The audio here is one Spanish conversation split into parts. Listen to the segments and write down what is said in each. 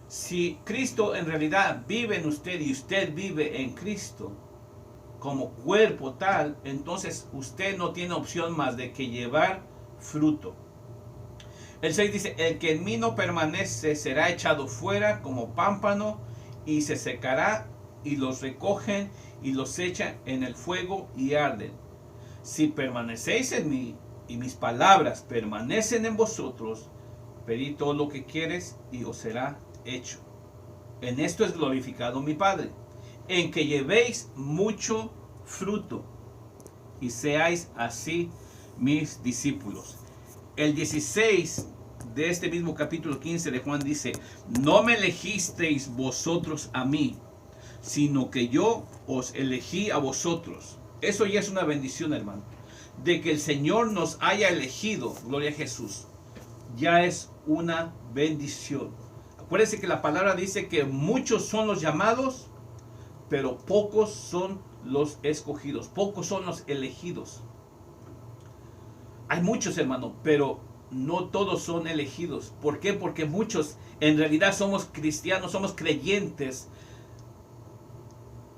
Si Cristo en realidad vive en usted y usted vive en Cristo como cuerpo tal, entonces usted no tiene opción más de que llevar fruto. El 6 dice, el que en mí no permanece será echado fuera como pámpano y se secará, y los recogen y los echan en el fuego y arden. Si permanecéis en mí y mis palabras permanecen en vosotros, pedid todo lo que quieres y os será hecho. En esto es glorificado mi Padre, en que llevéis mucho fruto y seáis así mis discípulos. El 16 de este mismo capítulo 15 de Juan dice, no me elegisteis vosotros a mí, sino que yo os elegí a vosotros. Eso ya es una bendición, hermano. De que el Señor nos haya elegido, gloria a Jesús, ya es una bendición. Acuérdense que la palabra dice que muchos son los llamados, pero pocos son los escogidos, pocos son los elegidos. Hay muchos, hermano, pero no todos son elegidos. ¿Por qué? Porque muchos en realidad somos cristianos, somos creyentes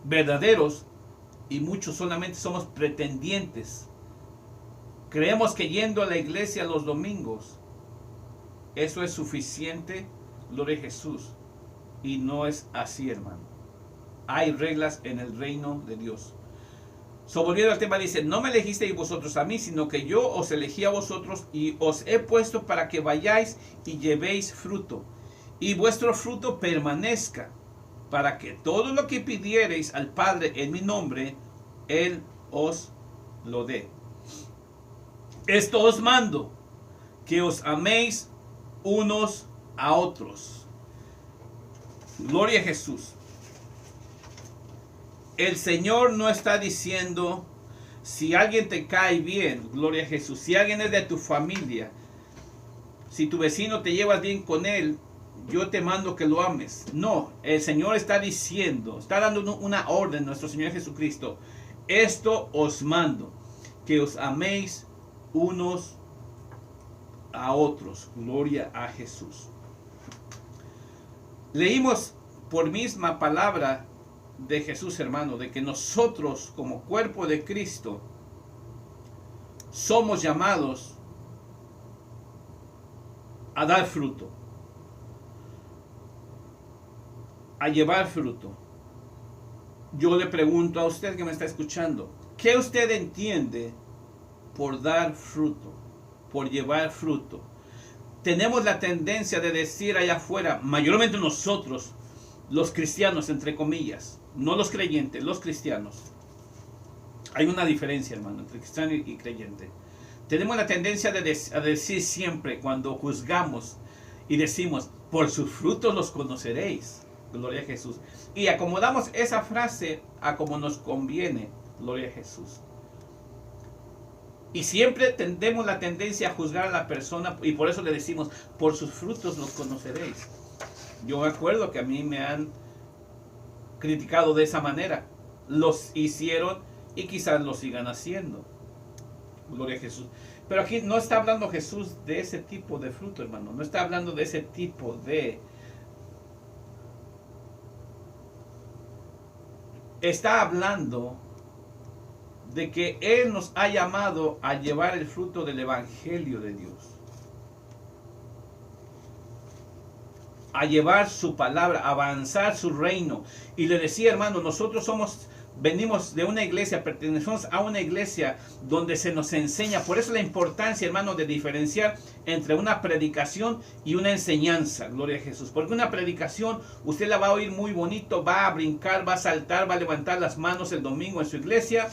verdaderos, y muchos solamente somos pretendientes. Creemos que yendo a la iglesia los domingos, eso es suficiente, gloria a Jesús. Y no es así, hermano. Hay reglas en el reino de Dios. Volviendo al tema, dice, no me elegisteis vosotros a mí, sino que yo os elegí a vosotros y os he puesto para que vayáis y llevéis fruto, y vuestro fruto permanezca, para que todo lo que pidiereis al Padre en mi nombre, Él os lo dé. Esto os mando, que os améis unos a otros. Gloria a Jesús. El Señor no está diciendo, si alguien te cae bien, gloria a Jesús, si alguien es de tu familia, si tu vecino te llevas bien con él, yo te mando que lo ames. No, el Señor está diciendo, está dando una orden, nuestro Señor Jesucristo. Esto os mando, que os améis unos a otros. Gloria a Jesús. Leímos por misma palabra de Jesús, hermano, de que nosotros como cuerpo de Cristo somos llamados a dar fruto, a llevar fruto. Yo le pregunto a usted que me está escuchando, ¿qué usted entiende por dar fruto, por llevar fruto? Tenemos la tendencia de decir allá afuera, mayormente nosotros, los cristianos, entre comillas, no los creyentes, los cristianos. Hay una diferencia, hermano, entre cristiano y creyente. Tenemos la tendencia de decir siempre cuando juzgamos y decimos, por sus frutos los conoceréis. Gloria a Jesús. Y acomodamos esa frase a como nos conviene. Gloria a Jesús. Y siempre tenemos la tendencia a juzgar a la persona y por eso le decimos, por sus frutos los conoceréis. Yo me acuerdo que a mí me han criticado de esa manera. Los hicieron y quizás lo sigan haciendo. Gloria a Jesús. Pero aquí no está hablando Jesús de ese tipo de fruto, hermano. No está hablando de ese tipo de... Está hablando de que Él nos ha llamado a llevar el fruto del Evangelio de Dios. A llevar su palabra, a avanzar su reino. Y le decía, hermano, nosotros venimos de una iglesia, pertenecemos a una iglesia donde se nos enseña. Por eso la importancia, hermano, de diferenciar entre una predicación y una enseñanza. Gloria a Jesús. Porque una predicación, usted la va a oír muy bonito, va a brincar, va a saltar, va a levantar las manos el domingo en su iglesia.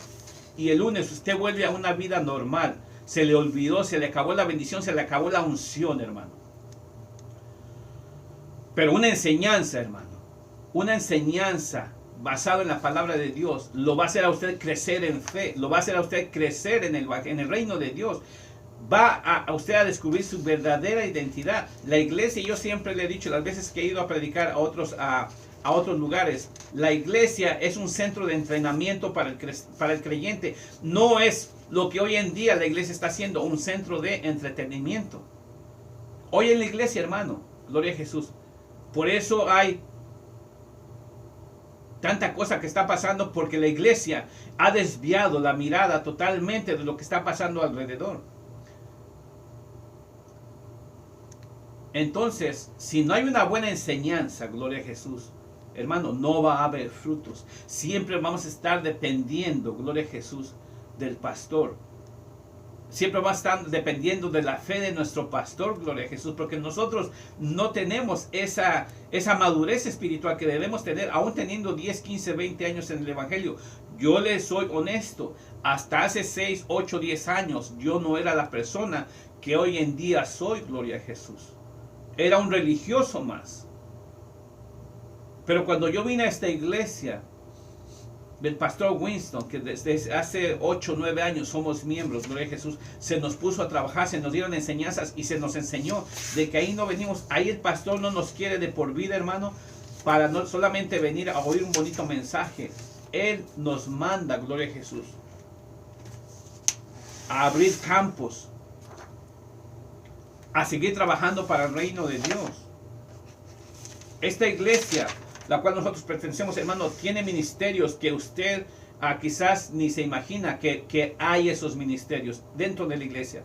Y el lunes usted vuelve a una vida normal. Se le olvidó, se le acabó la bendición, se le acabó la unción, hermano. Pero una enseñanza, hermano, una enseñanza basada en la palabra de Dios, lo va a hacer a usted crecer en fe, lo va a hacer a usted crecer en el reino de Dios. Va a usted a descubrir su verdadera identidad. La iglesia, yo siempre le he dicho, las veces que he ido a predicar a otros lugares, la iglesia es un centro de entrenamiento para el creyente. No es lo que hoy en día la iglesia está haciendo, un centro de entretenimiento. Hoy en la iglesia, hermano, gloria a Jesús, Por eso hay tanta cosa que está pasando, porque la iglesia ha desviado la mirada totalmente de lo que está pasando alrededor. Entonces, si no hay una buena enseñanza, gloria a Jesús, hermano, no va a haber frutos. Siempre vamos a estar dependiendo, gloria a Jesús, del pastor. Siempre vamos a estar dependiendo de la fe de nuestro pastor, gloria a Jesús, porque nosotros no tenemos esa madurez espiritual que debemos tener, aún teniendo 10, 15, 20 años en el Evangelio. Yo les soy honesto, hasta hace 6, 8, 10 años, yo no era la persona que hoy en día soy, gloria a Jesús. Era un religioso más. Pero cuando yo vine a esta iglesia del pastor Winston, que desde hace 8 o 9 años somos miembros, gloria a Jesús, se nos puso a trabajar, se nos dieron enseñanzas y se nos enseñó de que ahí no venimos, ahí el pastor no nos quiere de por vida, hermano, para no solamente venir a oír un bonito mensaje. Él nos manda, gloria a Jesús, a abrir campos, a seguir trabajando para el reino de Dios. Esta iglesia, la cual nosotros pertenecemos, hermano, tiene ministerios que usted quizás ni se imagina que hay esos ministerios dentro de la iglesia.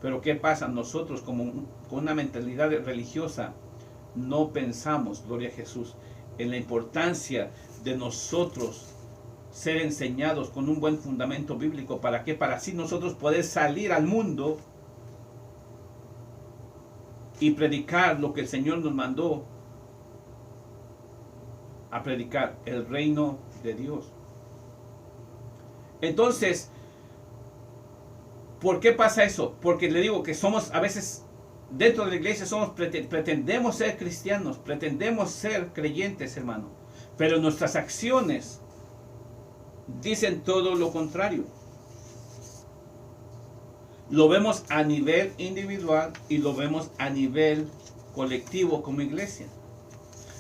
Pero ¿qué pasa? Nosotros con una mentalidad religiosa no pensamos, gloria a Jesús, en la importancia de nosotros ser enseñados con un buen fundamento bíblico. ¿Para qué? Para así nosotros poder salir al mundo y predicar lo que el Señor nos mandó a predicar, el reino de Dios. Entonces, ¿por qué pasa eso? Porque le digo que somos a veces dentro de la iglesia pretendemos ser cristianos, pretendemos ser creyentes, hermano, pero nuestras acciones dicen todo lo contrario. Lo vemos a nivel individual y lo vemos a nivel colectivo como iglesia.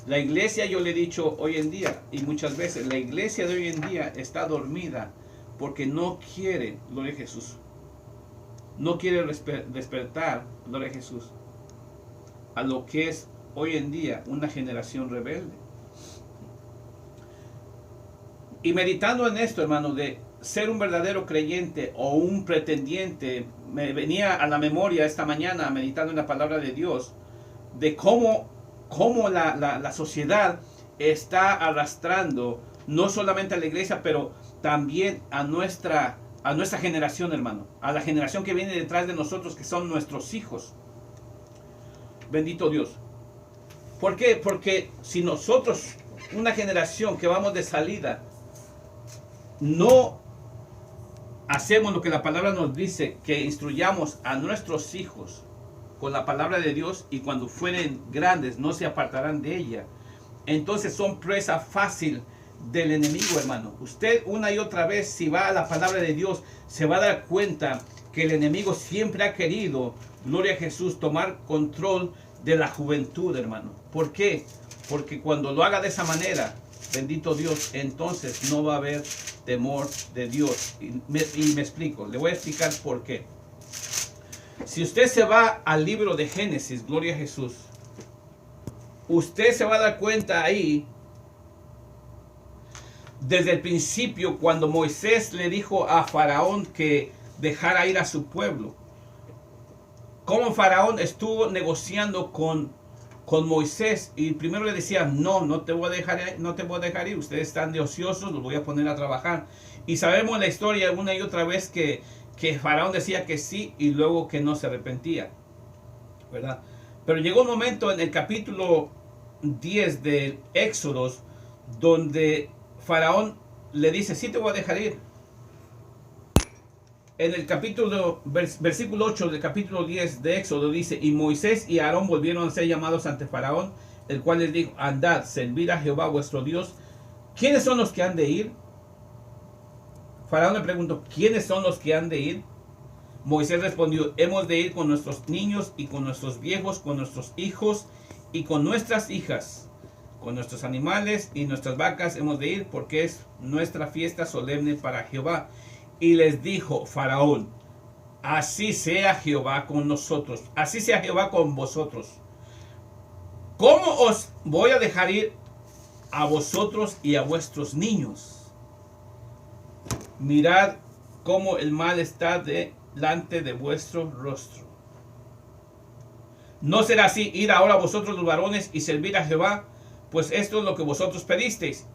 La iglesia, yo le he dicho hoy en día y muchas veces, la iglesia de hoy en día está dormida porque no quiere, gloria a Jesús, no quiere despertar, gloria a Jesús, a lo que es hoy en día una generación rebelde. Y meditando en esto, hermano, de ser un verdadero creyente o un pretendiente, me venía a la memoria esta mañana meditando en la palabra de Dios, de cómo la sociedad está arrastrando no solamente a la iglesia, pero también a nuestra generación, hermano, a la generación que viene detrás de nosotros, que son nuestros hijos. Bendito Dios. ¿Por qué? Porque si nosotros, una generación que vamos de salida, no hacemos lo que la palabra nos dice, que instruyamos a nuestros hijos con la palabra de Dios, y cuando fueren grandes no se apartarán de ella, entonces son presa fácil del enemigo, hermano. Usted una y otra vez, si va a la palabra de Dios, se va a dar cuenta que el enemigo siempre ha querido, gloria a Jesús, tomar control de la juventud, hermano. ¿Por qué? Porque cuando lo haga de esa manera, bendito Dios, entonces no va a haber temor de Dios. Y me explico, le voy a explicar por qué. Si usted se va al libro de Génesis, gloria a Jesús, usted se va a dar cuenta ahí, desde el principio, cuando Moisés le dijo a Faraón que dejara ir a su pueblo, cómo Faraón estuvo negociando con Moisés, y primero le decía, no te voy a dejar ir, ustedes están de ociosos, los voy a poner a trabajar. Y sabemos la historia una y otra vez que Faraón decía que sí y luego que no se arrepentía, ¿verdad? Pero llegó un momento en el capítulo 10 del Éxodo donde Faraón le dice, sí te voy a dejar ir. En el versículo 8 del capítulo 10 de Éxodo dice, y Moisés y Aarón volvieron a ser llamados ante Faraón, el cual les dijo, andad, servid a Jehová vuestro Dios. ¿Quiénes son los que han de ir? Faraón le preguntó, ¿quiénes son los que han de ir? Moisés respondió, hemos de ir con nuestros niños y con nuestros viejos, con nuestros hijos y con nuestras hijas, con nuestros animales y nuestras vacas hemos de ir, porque es nuestra fiesta solemne para Jehová. Y les dijo Faraón, así sea Jehová con nosotros, así sea Jehová con vosotros, ¿cómo os voy a dejar ir a vosotros y a vuestros niños? Mirad cómo el mal está delante de vuestro rostro. No será así, ir ahora vosotros los varones y servir a Jehová, pues esto es lo que vosotros pedisteis.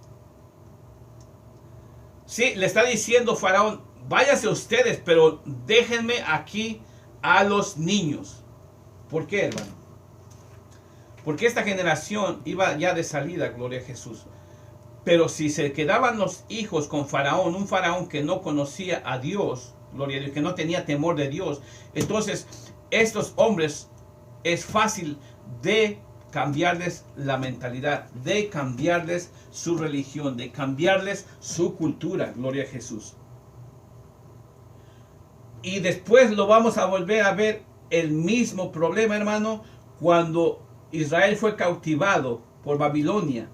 Sí, le está diciendo Faraón, váyanse ustedes, pero déjenme aquí a los niños. ¿Por qué, hermano? Porque esta generación iba ya de salida, gloria a Jesús. Pero si se quedaban los hijos con Faraón, un Faraón que no conocía a Dios, gloria a Dios, que no tenía temor de Dios, entonces estos hombres es fácil de cambiarles la mentalidad, de cambiarles su religión, de cambiarles su cultura, gloria a Jesús. Y después lo vamos a volver a ver el mismo problema, hermano, cuando Israel fue cautivado por Babilonia.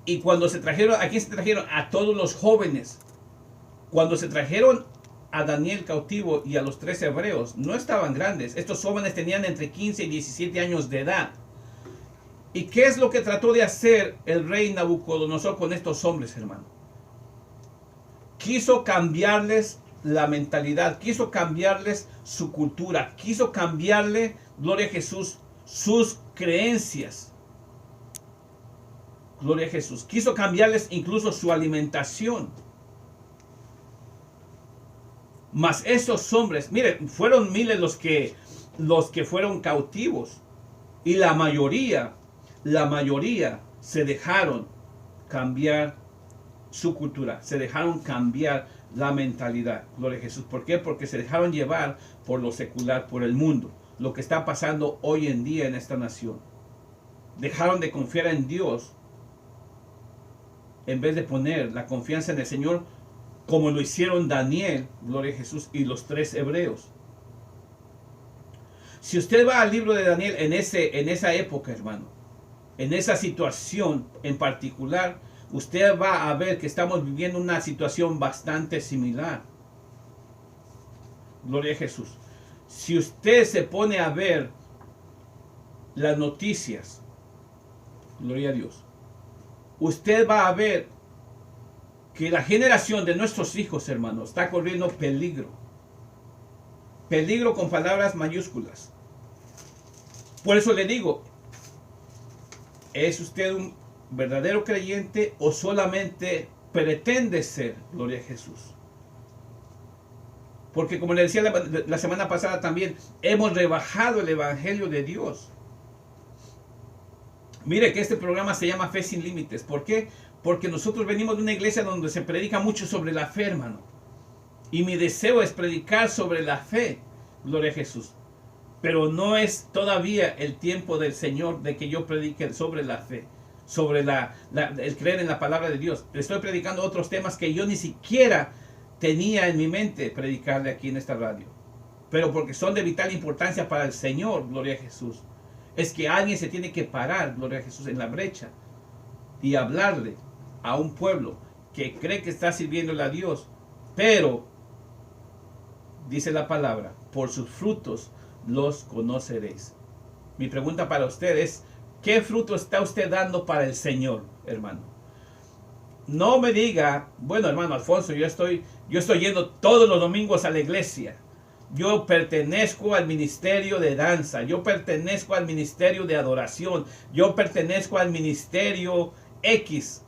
Y cuando se trajeron, aquí se trajeron a todos los jóvenes. Cuando se trajeron a Daniel cautivo y a los 3 hebreos, no estaban grandes. Estos jóvenes tenían entre 15 y 17 años de edad. ¿Y qué es lo que trató de hacer el rey Nabucodonosor con estos hombres, hermano? Quiso cambiarles la mentalidad, quiso cambiarles su cultura, quiso cambiarle, gloria a Jesús, sus creencias. Gloria a Jesús. Quiso cambiarles incluso su alimentación. Mas esos hombres, miren, fueron miles los que fueron cautivos. Y la mayoría se dejaron cambiar su cultura. Se dejaron cambiar la mentalidad. Gloria a Jesús. ¿Por qué? Porque se dejaron llevar por lo secular, por el mundo. Lo que está pasando hoy en día en esta nación. Dejaron de confiar en Dios en vez de poner la confianza en el Señor, como lo hicieron Daniel, gloria a Jesús, y los 3 hebreos. Si usted va al libro de Daniel en esa época, hermano, en esa situación en particular, usted va a ver que estamos viviendo una situación bastante similar. Gloria a Jesús. Si usted se pone a ver las noticias, gloria a Dios, usted va a ver que la generación de nuestros hijos, hermanos, está corriendo peligro. Peligro con palabras mayúsculas. Por eso le digo, ¿es usted un verdadero creyente o solamente pretende ser? Gloria a Jesús. Porque como le decía la semana pasada también, hemos rebajado el Evangelio de Dios. Mire que este programa se llama Fe Sin Límites. ¿Por qué? Porque nosotros venimos de una iglesia donde se predica mucho sobre la fe, hermano. Y mi deseo es predicar sobre la fe. Gloria a Jesús. Pero no es todavía el tiempo del Señor de que yo predique sobre la fe. Sobre el creer en la palabra de Dios. Estoy predicando otros temas que yo ni siquiera tenía en mi mente predicarle aquí en esta radio. Pero porque son de vital importancia para el Señor. Gloria a Jesús. Es que alguien se tiene que parar, gloria a Jesús, en la brecha y hablarle a un pueblo que cree que está sirviéndole a Dios, pero dice la palabra, por sus frutos los conoceréis. Mi pregunta para usted es, ¿qué fruto está usted dando para el Señor, hermano? No me diga, bueno, hermano Alfonso, yo estoy yendo todos los domingos a la iglesia. Yo pertenezco al ministerio de danza, yo pertenezco al ministerio de adoración, yo pertenezco al ministerio X.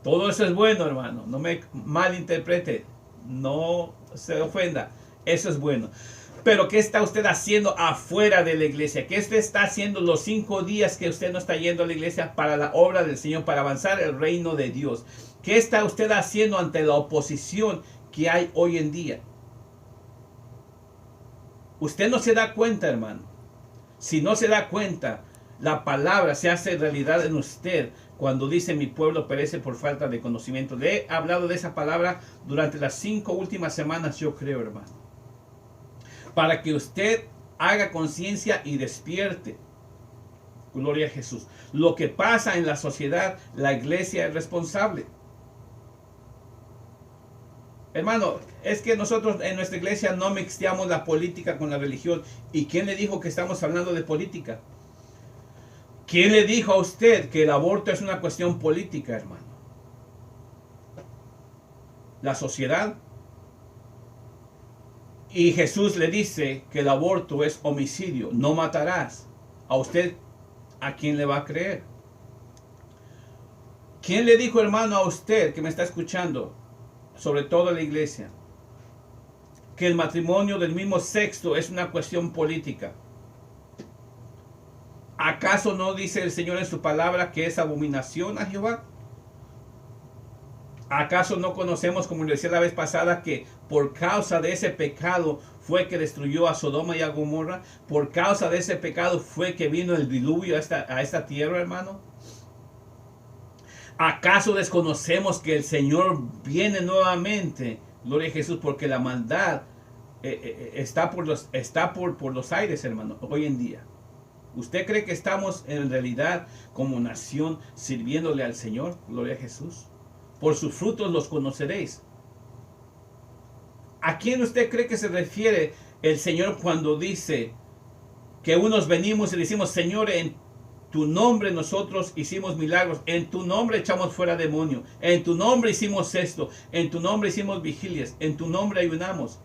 Todo eso es bueno, hermano, no me malinterprete, no se ofenda, eso es bueno. Pero ¿qué está usted haciendo afuera de la iglesia? ¿Qué usted está haciendo los 5 días que usted no está yendo a la iglesia para la obra del Señor, para avanzar el reino de Dios? ¿Qué está usted haciendo ante la oposición que hay hoy en día? Usted no se da cuenta, hermano. Si no se da cuenta, la palabra se hace realidad en usted cuando dice mi pueblo perece por falta de conocimiento. Le he hablado de esa palabra durante las 5 últimas semanas, yo creo, hermano. Para que usted haga conciencia y despierte. Gloria a Jesús. Lo que pasa en la sociedad, la iglesia es responsable. Hermano, es que nosotros en nuestra iglesia no mezclamos la política con la religión. ¿Y quién le dijo que estamos hablando de política? ¿Quién le dijo a usted que el aborto es una cuestión política, hermano? La sociedad. Y Jesús le dice que el aborto es homicidio, no matarás. ¿A usted a quién le va a creer? ¿Quién le dijo, hermano, a usted que me está escuchando, sobre todo la iglesia, que el matrimonio del mismo sexo es una cuestión política? ¿Acaso no dice el Señor en su palabra que es abominación a Jehová? ¿Acaso no conocemos, como le decía la vez pasada, que por causa de ese pecado fue que destruyó a Sodoma y a Gomorra? Por causa de ese pecado fue que vino el diluvio a esta tierra, hermano. ¿Acaso desconocemos que el Señor viene nuevamente? Gloria a Jesús, porque la maldad está por los aires, hermano, hoy en día. ¿Usted cree que estamos en realidad como nación sirviéndole al Señor? Gloria a Jesús. Por sus frutos los conoceréis. ¿A quién usted cree que se refiere el Señor cuando dice que unos venimos y decimos, Señor, en tu nombre nosotros hicimos milagros, en tu nombre echamos fuera demonios, en tu nombre hicimos esto, en tu nombre hicimos vigilias, en tu nombre ayunamos?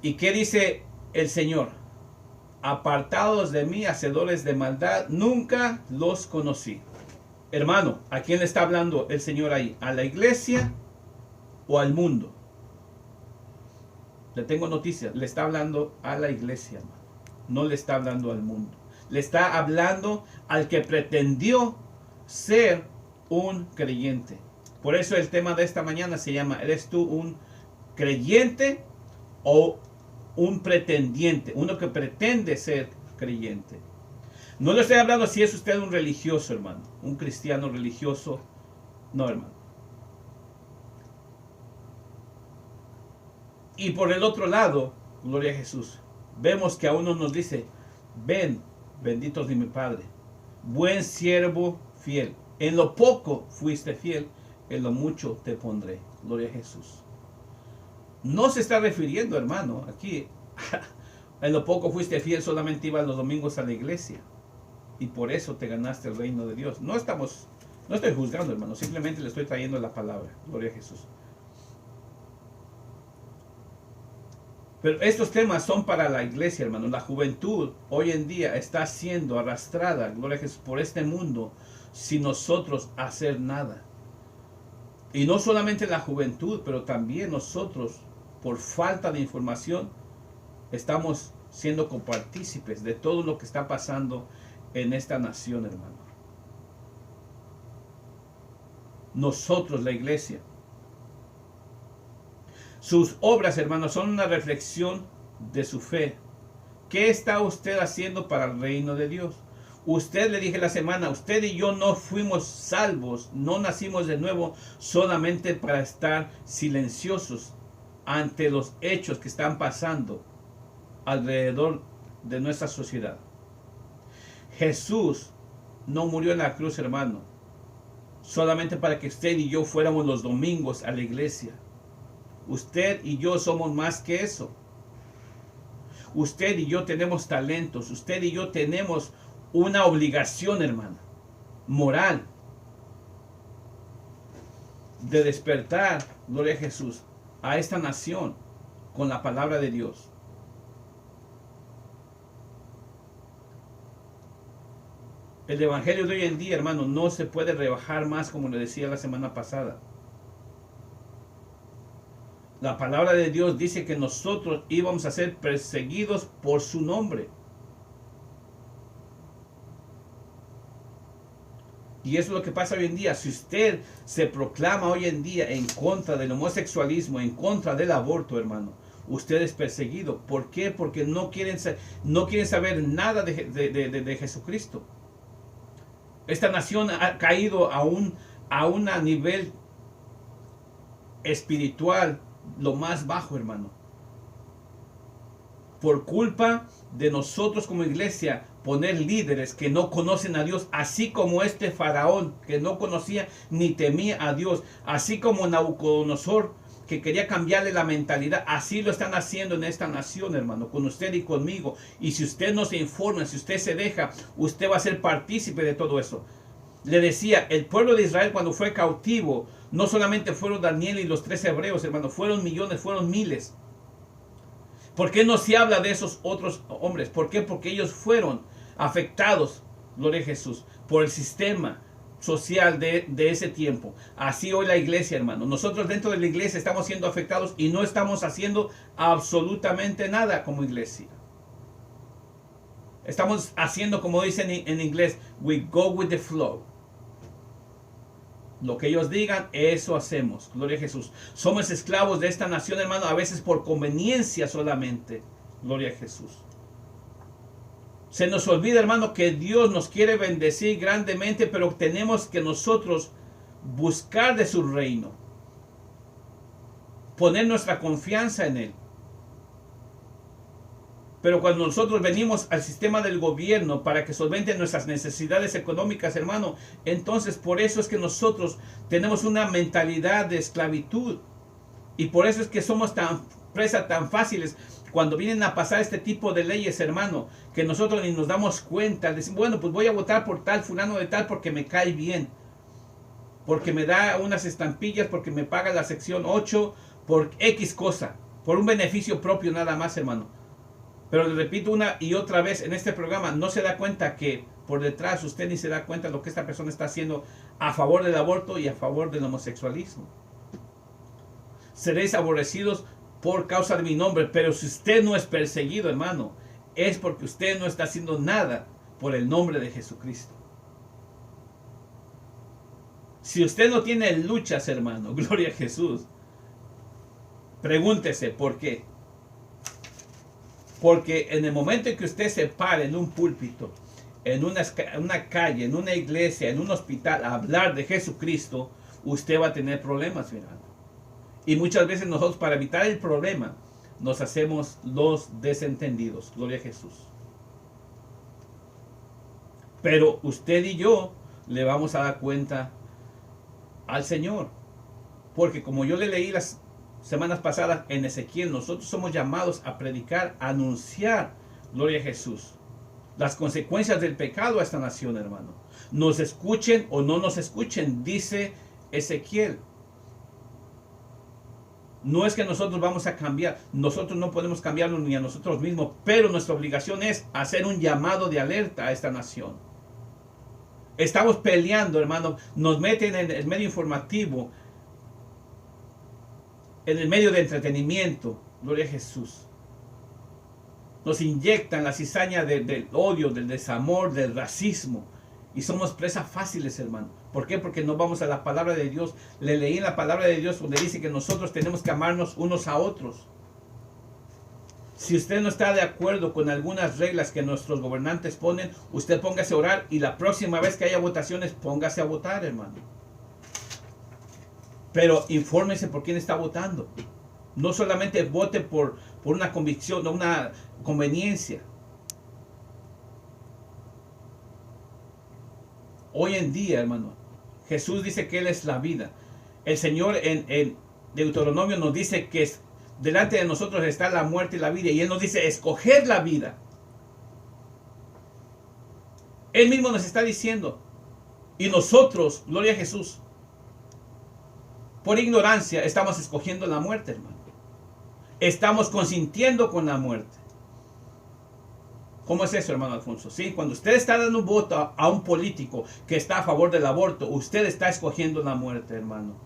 ¿Y qué dice el Señor? Apartados de mí, hacedores de maldad, nunca los conocí. Hermano, ¿a quién le está hablando el Señor ahí? ¿A la iglesia o al mundo? Le tengo noticias, le está hablando a la iglesia, hermano. No le está hablando al mundo. Le está hablando al que pretendió ser un creyente. Por eso el tema de esta mañana se llama, ¿eres tú un creyente o un pretendiente? Uno que pretende ser creyente. No le estoy hablando si es usted un religioso, hermano, un cristiano religioso. No, hermano. Y por el otro lado, gloria a Jesús, vemos que a uno nos dice, ven, benditos de mi Padre, buen siervo fiel. En lo poco fuiste fiel, en lo mucho te pondré. Gloria a Jesús. No se está refiriendo, hermano, aquí, en lo poco fuiste fiel, solamente ibas los domingos a la iglesia. Y por eso te ganaste el reino de Dios. No estoy juzgando, hermano. Simplemente le estoy trayendo la palabra. Gloria a Jesús. Pero estos temas son para la iglesia, hermano. La juventud hoy en día está siendo arrastrada, gloria a Jesús, por este mundo sin nosotros hacer nada. Y no solamente la juventud, pero también nosotros, por falta de información, estamos siendo copartícipes de todo lo que está pasando en esta nación, hermano. Nosotros, la iglesia. Sus obras, hermanos, son una reflexión de su fe. ¿Qué está usted haciendo para el reino de Dios? Usted, le dije la semana, usted y yo no fuimos salvos, no nacimos de nuevo solamente para estar silenciosos ante los hechos que están pasando alrededor de nuestra sociedad. Jesús no murió en la cruz, hermano, solamente para que usted y yo fuéramos los domingos a la iglesia. Usted y yo somos más que eso. Usted y yo tenemos talentos. Usted y yo tenemos una obligación, hermano, moral, de despertar, gloria a Jesús, a esta nación con la palabra de Dios. El evangelio de hoy en día, hermano, no se puede rebajar más, como le decía la semana pasada. La palabra de Dios dice que nosotros íbamos a ser perseguidos por su nombre. Y eso es lo que pasa hoy en día. Si usted se proclama hoy en día en contra del homosexualismo, en contra del aborto, hermano, usted es perseguido. ¿Por qué? Porque no quieren saber nada de Jesucristo. Esta nación ha caído a un nivel espiritual lo más bajo, hermano. Por culpa de nosotros como iglesia, poner líderes que no conocen a Dios, así como este faraón que no conocía ni temía a Dios, así como Nabucodonosor que quería cambiarle la mentalidad. Así lo están haciendo en esta nación, hermano, con usted y conmigo. Y si usted no se informa, si usted se deja, usted va a ser partícipe de todo eso. Le decía, el pueblo de Israel cuando fue cautivo, no solamente fueron Daniel y los 3 hebreos, hermano, fueron millones, fueron miles. ¿Por qué no se habla de esos otros hombres? ¿Por qué? Porque ellos fueron afectados, gloria a Jesús, por el sistema social de ese tiempo. Así hoy la iglesia, hermano. Nosotros dentro de la iglesia estamos siendo afectados y no estamos haciendo absolutamente nada como iglesia. Estamos haciendo, como dicen en inglés, we go with the flow. Lo que ellos digan, eso hacemos. Gloria a Jesús. Somos esclavos de esta nación, hermano, a veces por conveniencia solamente. Gloria a Jesús. Se nos olvida, hermano, que Dios nos quiere bendecir grandemente, pero tenemos que nosotros buscar de su reino. Poner nuestra confianza en Él. Pero cuando nosotros venimos al sistema del gobierno para que solventen nuestras necesidades económicas, hermano, entonces por eso es que nosotros tenemos una mentalidad de esclavitud. Y por eso es que somos tan presas tan fáciles cuando vienen a pasar este tipo de leyes, hermano, que nosotros ni nos damos cuenta. Decimos, bueno, pues voy a votar por tal, fulano de tal, porque me cae bien. Porque me da unas estampillas, porque me paga la sección 8, por X cosa. Por un beneficio propio nada más, hermano. Pero le repito una y otra vez en este programa, no se da cuenta que por detrás usted ni se da cuenta de lo que esta persona está haciendo a favor del aborto y a favor del homosexualismo. Seréis aborrecidos por causa de mi nombre, pero si usted no es perseguido, hermano, es porque usted no está haciendo nada por el nombre de Jesucristo. Si usted no tiene luchas, hermano, gloria a Jesús, pregúntese por qué. Porque en el momento en que usted se pare en un púlpito, en una calle, en una iglesia, en un hospital, a hablar de Jesucristo, usted va a tener problemas, hermano. Y muchas veces nosotros, para evitar el problema, nos hacemos los desentendidos. Gloria a Jesús. Pero usted y yo le vamos a dar cuenta al Señor. Porque como yo le leí las semanas pasadas en Ezequiel, nosotros somos llamados a predicar, a anunciar, gloria a Jesús, las consecuencias del pecado a esta nación, hermano. Nos escuchen o no nos escuchen, dice Ezequiel. No es que nosotros vamos a cambiar, nosotros no podemos cambiarnos ni a nosotros mismos, pero nuestra obligación es hacer un llamado de alerta a esta nación. Estamos peleando, hermano, nos meten en el medio informativo, en el medio de entretenimiento, gloria a Jesús. Nos inyectan la cizaña del odio, del desamor, del racismo. Y somos presas fáciles, hermano. ¿Por qué? Porque no vamos a la palabra de Dios. Le leí en la palabra de Dios donde dice que nosotros tenemos que amarnos unos a otros. Si usted no está de acuerdo con algunas reglas que nuestros gobernantes ponen, usted póngase a orar y la próxima vez que haya votaciones, póngase a votar, hermano. Pero infórmese por quién está votando. No solamente vote por una convicción, no una conveniencia. Hoy en día, hermano, Jesús dice que Él es la vida. El Señor en Deuteronomio nos dice que delante de nosotros está la muerte y la vida. Y Él nos dice, escoger la vida. Él mismo nos está diciendo. Y nosotros, gloria a Jesús, por ignorancia estamos escogiendo la muerte, hermano. Estamos consintiendo con la muerte. ¿Cómo es eso, hermano Alfonso? Sí, cuando usted está dando un voto a un político que está a favor del aborto, usted está escogiendo la muerte, hermano.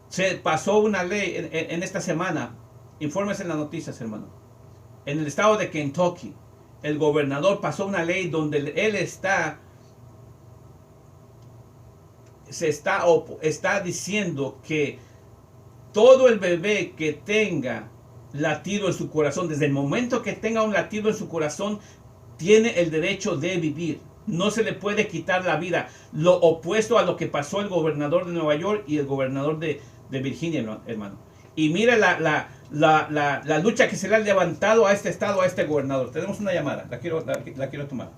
Se pasó una ley en esta semana. Infórmese en las noticias, hermano. En el estado de Kentucky, el gobernador pasó una ley donde él está diciendo que todo el bebé que tenga latido en su corazón, desde el momento que tenga un latido en su corazón, tiene el derecho de vivir. No se le puede quitar la vida. Lo opuesto a lo que pasó el gobernador de Nueva York y el gobernador de Virginia, hermano. Y mira la lucha que se le ha levantado a este estado, a este gobernador. Tenemos una llamada, la quiero tomar.